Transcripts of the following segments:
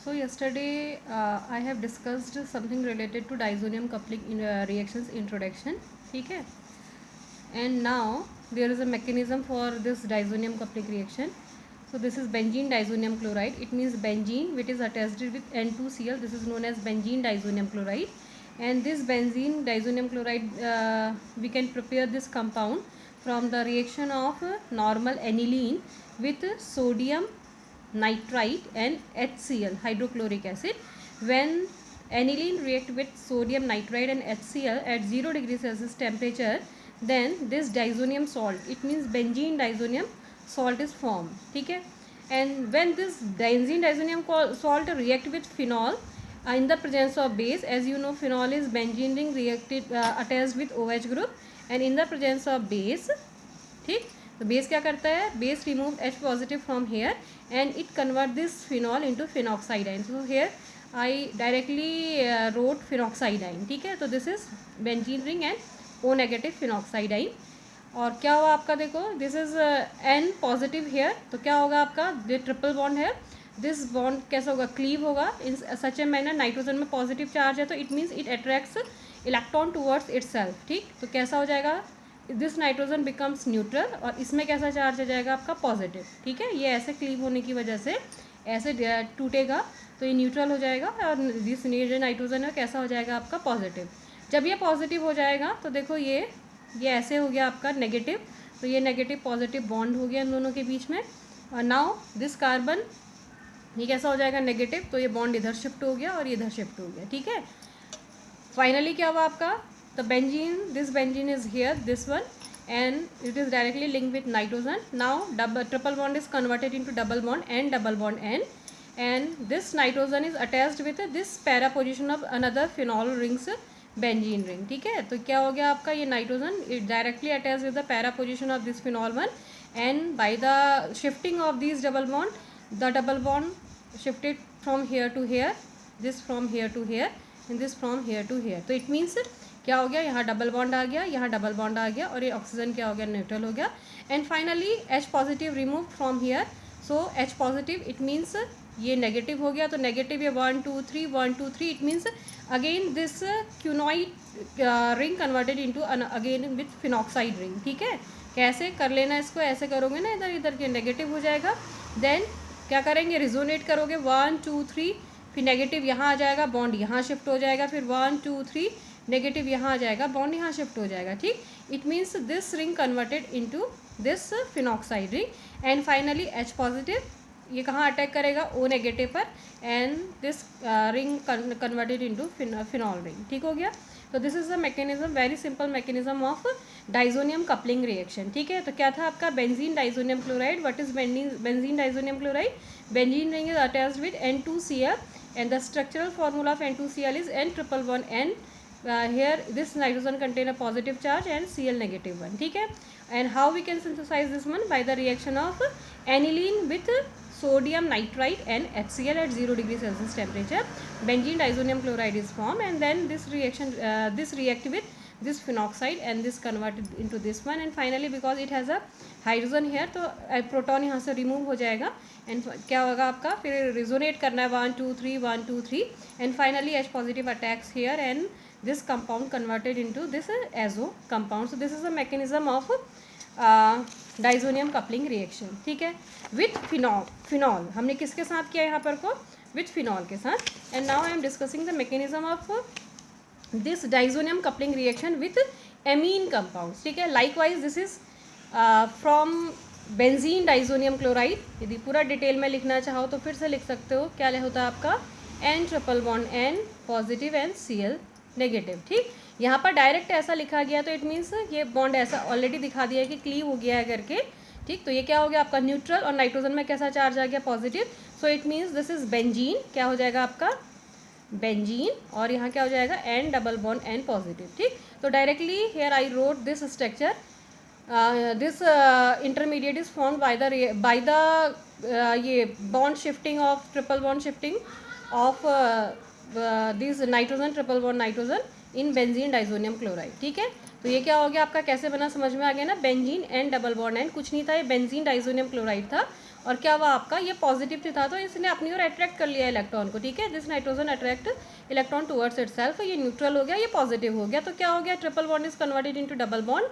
So yesterday I have discussed something related to diazonium coupling reactions introduction. ठीक है. And now there is a mechanism for this diazonium coupling reaction. So this is benzene diazonium chloride. It means benzene which is attached with N2Cl. This is known as benzene diazonium chloride. And this benzene diazonium chloride we can prepare this compound from the reaction of normal aniline with sodium nitrite and HCl, hydrochloric acid. When aniline react with sodium nitrite and HCl at 0 degree Celsius temperature, then this diazonium salt, it means benzene diazonium salt is formed. ठीक है. And when this benzene diazonium salt react with phenol in the presence of base, as you know phenol is benzene ring reacted attached with OH group, and in the presence of base, ठीक, तो base क्या करता है, base remove H positive from here and it convert this phenol into phenoxide ion. So here I directly wrote phenoxide ion. ठीक है. तो this is benzene ring and O negative phenoxide ion. और क्या हुआ आपका, देखो this is N positive here, तो क्या होगा आपका, जो ट्रिपल बॉन्ड है दिस बॉन्ड कैसा होगा, क्लीव होगा in such a manner. Nitrogen में पॉजिटिव चार्ज है तो it means it attracts electron towards itself. ठीक, तो कैसा हो जाएगा, दिस नाइट्रोजन बिकम्स न्यूट्रल और इसमें कैसा चार्ज आ जाएगा आपका पॉजिटिव. ठीक है. ये ऐसे क्लीव होने की वजह से ऐसे टूटेगा तो ये न्यूट्रल हो जाएगा और दिस जो नाइट्रोजन है कैसा हो जाएगा आपका पॉजिटिव. जब ये पॉजिटिव हो जाएगा तो देखो ये ऐसे हो गया आपका नेगेटिव, तो ये नेगेटिव पॉजिटिव बॉन्ड हो गया इन दोनों के बीच में. और नाउ दिस कार्बन ये कैसा हो जाएगा नेगेटिव, तो ये बॉन्ड इधर शिफ्ट हो गया और ये इधर शिफ्ट हो गया. ठीक है. फाइनली क्या हुआ आपका, the benzene, this benzene is here, this one, and it is directly linked with nitrogen. Now triple bond is converted into double bond N, double bond N, and this nitrogen is attached with this para position of another phenol rings benzene ring. ठीक है. तो क्या हो गया आपका, ये nitrogen it directly attached with the para position of this phenol one, and by the shifting of these double bond, the double bond shifted from here to here, this from here to here, and this from here to here. तो it means क्या हो गया, यहाँ double bond आ गया, यहाँ double bond आ गया और ये ऑक्सीजन क्या हो गया, न्यूट्रल हो गया. And finally H positive remove from here. So H positive it means ये नेगेटिव हो गया, तो नेगेटिव ये 1 2 3 1 2 3, it means again this quinoid ring converted into again with phenoxide ring. ठीक है. कैसे कर लेना इसको, ऐसे करोगे ना, इधर इधर के नेगेटिव हो जाएगा. देन क्या करेंगे, रिजोनेट करोगे 1 2 3, फिर नेगेटिव यहाँ आ जाएगा, बॉन्ड यहाँ शिफ्ट हो जाएगा, फिर 1 2 3 नेगेटिव यहाँ आ जाएगा, बॉन्ड यहाँ शिफ्ट हो जाएगा. ठीक. It means this ring converted into this phenoxide ring. And finally H positive ये कहाँ अटैक करेगा, O नेगेटिव पर, and this ring converted into phenol ring. ठीक हो गया. तो this is the mechanism, very simple mechanism of diazonium coupling reaction. ठीक है. तो क्या था आपका, benzene diazonium chloride. What is benzene diazonium chloride, benzene ring is attached with N2Cl and the structural formula of N2Cl is N triple bond N. Here this nitrogen contain a positive charge and Cl negative one. ठीक है. And how we can synthesize this one, by the reaction of aniline with sodium nitrite and HCl at 0 degree Celsius temperature, benzene diazonium chloride is formed, and then this reaction this react with this phenoxide and this converted into this one, and finally because it has a hydrogen here तो proton यहाँ से remove हो जाएगा. And क्या होगा आपका, फिर resonate करना है 1 2 3 1 2 3, and finally H positive attacks here and this compound converted into this azo compound. So this is the mechanism of diazonium coupling reaction. ठीक है. with phenol हमने किसके साथ किया यहाँ पर को, with phenol के साथ. and now I am discussing the mechanism of this diazonium coupling reaction with amine compounds. ठीक है. likewise this is from benzene diazonium chloride. यदि पूरा डिटेल में लिखना चाहो तो फिर से लिख सकते हो. क्या होता है आपका, N triple bond N positive and Cl negative. ठीक. यहाँ पर डायरेक्ट ऐसा लिखा गया तो इट मीन्स ये बॉन्ड ऐसा ऑलरेडी दिखा दिया है कि क्लीव हो गया है करके. ठीक. तो ये क्या हो गया आपका, न्यूट्रल, और नाइट्रोजन में कैसा चार्ज आ गया, positive. So it means this is benzene, क्या हो जाएगा आपका बेंजीन, और यहाँ क्या हो जाएगा N double bond N positive. ठीक. तो directly here I wrote this structure. this intermediate is formed by the ये bond shifting of triple bond shifting of these nitrogen triple bond nitrogen in benzene diazonium chloride. ठीक है. तो ये क्या हो गया आपका, कैसे बना समझ में आ गया ना, benzene and double bond and कुछ नहीं था, ये बेंजीन डाइजोनियम क्लोराइड था और क्या हुआ आपका, ये पॉजिटिव था तो इसने अपनी ओर अट्रैक्ट कर लिया इलेक्ट्रॉन को, ठीक है। This nitrogen attract electron towards itself, ये न्यूट्रल हो गया, ये पॉजिटिव हो गया, तो क्या हो गया, triple bond is converted into double bond,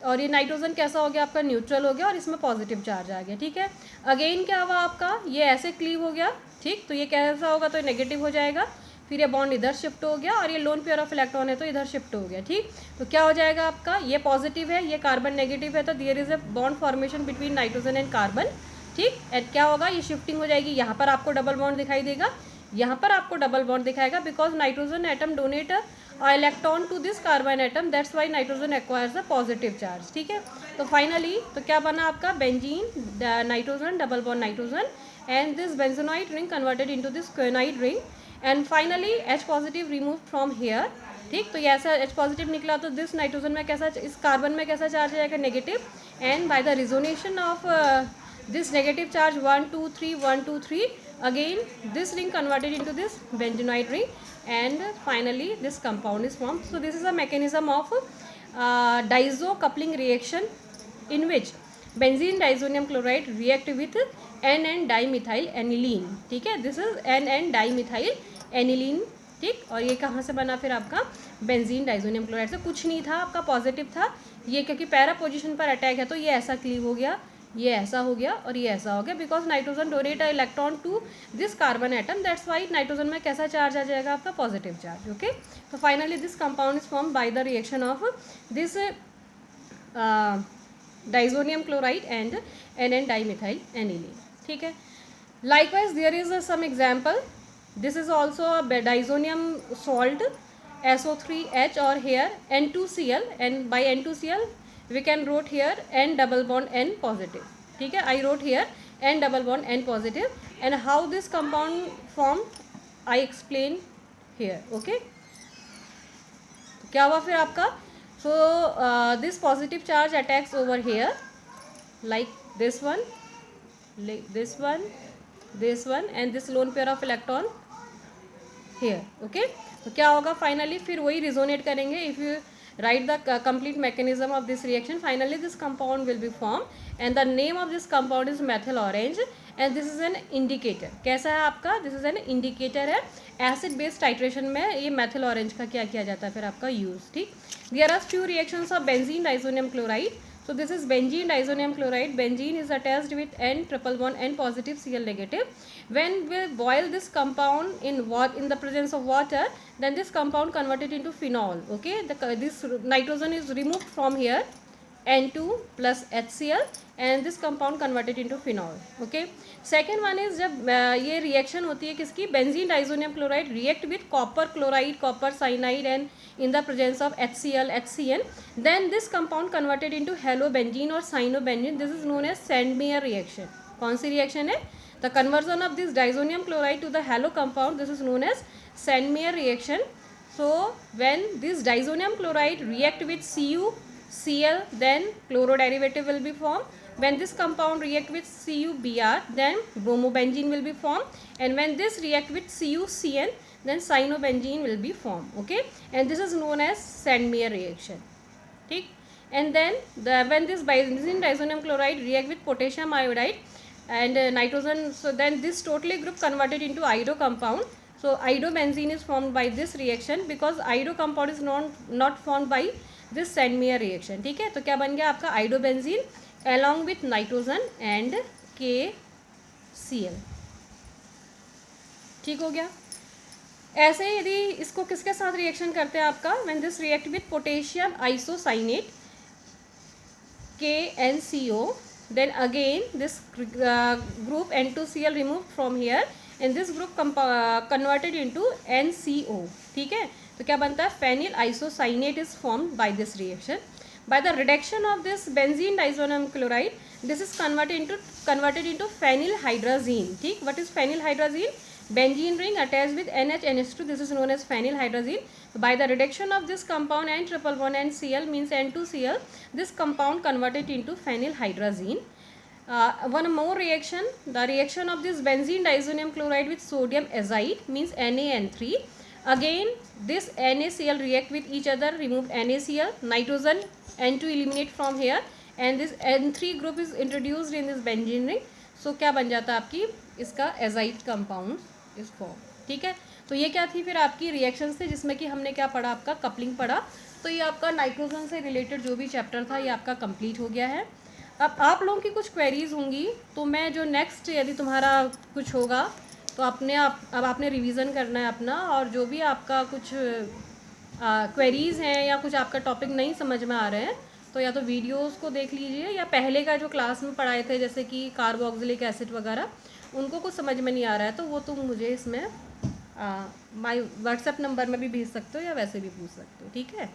और ये नाइट्रोजन कैसा हो गया आपका, न्यूट्रल हो गया, और इसमें पॉजिटिव चार्ज आ गया, ठीक है। अगेन क्या हुआ आपका, ये ऐसे क्लीव हो गया, ठीक, तो ये कैसा होगा, तो नेगेटिव हो जाएगा, फिर ये बॉन्ड इधर शिफ्ट हो गया, और ये लोन पेयर ऑफ इलेक्ट्रॉन है तो इधर शिफ्ट हो गया, ठीक। तो क्या हो जाएगा आपका, ये पॉजिटिव है, ये कार्बन नेगेटिव है, तो there is a bond formation between nitrogen and carbon, ठीक। एंड क्या होगा, ये शिफ्टिंग हो जाएगी, यहाँ पर आपको डबल बॉन्ड दिखाई देगा, यहाँ पर आपको डबल बॉन्ड दिखाएगा, because nitrogen atom donate electron to this carbon atom, that's why nitrogen acquires a positive charge, ठीक है। तो फाइनली तो क्या बना आपका, benzene nitrogen double bond nitrogen, and this benzenoid ring converted into this quinoid ring, and finally H positive remove from here, ठीक। तो ये ऐसा H पॉजिटिव निकला, तो दिस नाइट्रोजन में कैसा, इस कार्बन में कैसा चार्ज आएगा, negative, and by the resonance of this negative charge 1 2 3 1 2 3, again this ring converted into this benzoate ring, and finally this compound is formed. So this is a mechanism of diazo coupling reaction in which benzene diazonium chloride react with N dimethyl aniline, ठीक है। This is N dimethyl aniline, ठीक। और ये कहाँ से बना फिर आपका, बेंजीन डाइजोनियम क्लोराइड से, कुछ नहीं था आपका, पॉजिटिव था ये, क्योंकि पैरा पोजीशन पर अटैक है तो ये ऐसा क्लीव हो गया, ये ऐसा हो गया, और ये ऐसा हो गया, because nitrogen donate electron to this carbon atom, that's why nitrogen में कैसा चार्ज आ जाएगा आपका, पॉजिटिव चार्ज, ओके। तो finally this compound is form by the reaction of this diazonium chloride and N dimethyl aniline, ठीक है। Likewise there is some example, this is also diazonium salt SO3H, और here N2Cl, and by N2Cl we can wrote here N double bond N positive, ठीक है। I wrote here N double bond N positive, and how this compound formed I explain here, okay। क्या हुआ फिर आपका, so this positive charge attacks over here like this one, this one and this lone pair of electron here, okay। तो क्या होगा finally, फिर वही resonate करेंगे, if you write the complete mechanism of this reaction, finally this compound will be formed, and the name of this compound is methyl orange, and this is an indicator, कैसा है आपका, this is an indicator है, acid based titration में ये methyl orange का क्या किया जाता है फिर आपका यूज़, ठीक। there are few reactions of benzene diazonium chloride, so this is benzene diazonium chloride, benzene is attached with N triple bond N positive Cl negative, when we boil this compound in the presence of water, then this compound converted into phenol, okay, this nitrogen is removed from here, N2 plus HCl, and this compound converted into phenol, okay। second one is जब ये reaction होती है किसकी, benzene diazonium chloride react with copper chloride, copper cyanide, and in the presence of HCl, HCN, then this compound converted into halobenzene or cyanobenzene, this is known as Sandmeyer reaction। कौन सी reaction है, the conversion of this diazonium chloride to the halo compound, this is known as Sandmeyer reaction। so when this diazonium chloride react with CuCl, then chloro-derivative will be formed, when this compound react with CuBr, then bromobenzene will be formed, and when this react with CuCN, then cyanobenzene will be formed, okay, and this is known as Sandmeyer reaction, ठीक। and then when this benzene diazonium chloride react with potassium iodide and nitrogen, so then this totally group converted into iodo compound, so iodobenzene is formed by this reaction, because iodo compound is not formed by this Sandmeyer reaction, ठीक है। तो क्या बन गया आपका, iodobenzene along with nitrogen and KCl, ठीक हो गया। ऐसे ही यदि इसको किसके साथ रिएक्शन करते हैं आपका, when this react with potassium isocyanate KNCO, then again this group N2Cl removed from here, and this group converted into NCO, ठीक है। तो क्या बनता है, phenyl isocyanate is formed by this reaction, by the reduction of this benzene diazonium chloride, this is converted into phenylhydrazine, ठीक। what is phenylhydrazine, benzene ring attached with NH2, this is known as phenylhydrazine। by the reduction of this compound N triple bond and Cl means N2Cl, this compound converted into phenylhydrazine। one more reaction, the reaction of this benzene diazonium chloride with sodium azide means NaN3, again this NaCl react with each other, remove NaCl, nitrogen N2 eliminate from here, and this N3 group is introduced in this benzene ring, सो क्या बन जाता है आपकी इसका azide compound इस form. ठीक है, तो ये क्या थी फिर आपकी रिएक्शंस थे जिसमें कि हमने क्या पढ़ा, आपका कपलिंग पढ़ा। तो ये आपका नाइट्रोजन से रिलेटेड जो भी चैप्टर था ये आपका कंप्लीट हो गया है। अब आप लोगों की कुछ क्वेरीज होंगी, तो मैं जो नेक्स्ट यदि तुम्हारा कुछ होगा तो अब आपने रिवीजन करना है अपना, और जो भी आपका कुछ क्वेरीज़ हैं या कुछ आपका टॉपिक नहीं समझ में आ रहे हैं तो या तो वीडियोस को देख लीजिए, या पहले का जो क्लास में पढ़ाए थे जैसे कि कार्बोक्सिलिक एसिड वगैरह, उनको कुछ समझ में नहीं आ रहा है तो वो तुम मुझे इसमें माय व्हाट्सएप नंबर में भी भेज सकते हो या वैसे भी पूछ सकते हो। ठीक है।